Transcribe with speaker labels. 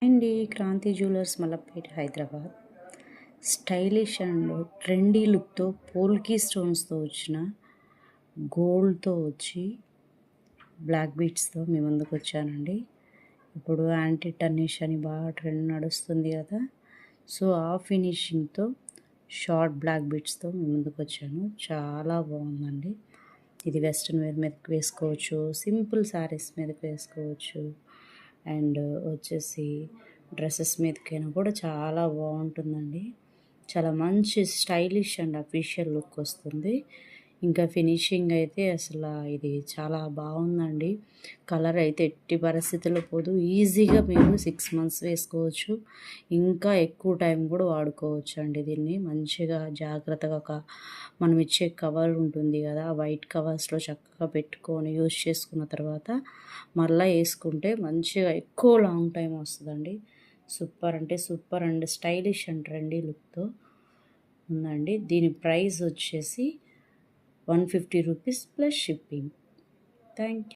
Speaker 1: అండి Kranti jewellers Malakpet Hyderabad. Stylish and trendy లుక్తో పోల్కీ స్టోన్స్తో వచ్చిన గోల్డ్తో వచ్చి బ్లాక్ బీట్స్తో మీ ముందుకు వచ్చానండి. ఇప్పుడు యాంటీ టర్నిష్ అని బాగా ట్రెండ్ నడుస్తుంది కదా, సో ఆ ఫినిషింగ్తో షార్ట్ బ్లాక్ బీట్స్తో మీ ముందుకు వచ్చాను. చాలా బాగుందండి. ఇది వెస్ట్రన్ వేర్ మీదకి వేసుకోవచ్చు, సింపుల్ శారీస్ మీదకి వేసుకోవచ్చు, అండ్ వచ్చేసి డ్రెస్సెస్ మీదకైనా కూడా చాలా బాగుంటుందండి. చాలా మంచి స్టైలిష్ అండ్ అఫీషియల్ లుక్ వస్తుంది. ఇంకా ఫినిషింగ్ అయితే అసలు ఇది చాలా బాగుందండి. కలర్ అయితే ఎట్టి పరిస్థితుల్లో పోదు. ఈజీగా మీరు 6 months వేసుకోవచ్చు, ఇంకా ఎక్కువ టైం కూడా వాడుకోవచ్చు అండి. దీన్ని మంచిగా జాగ్రత్తగా మనం ఇచ్చే కవర్ ఉంటుంది కదా, వైట్ కవర్స్లో చక్కగా పెట్టుకొని యూజ్ చేసుకున్న తర్వాత మళ్ళీ వేసుకుంటే మంచిగా ఎక్కువ లాంగ్ టైం వస్తుందండి. సూపర్ అంటే super and stylish and trendy లుక్తో ఉందండి. దీని ప్రైస్ వచ్చేసి 150 rupees plus shipping. Thank you.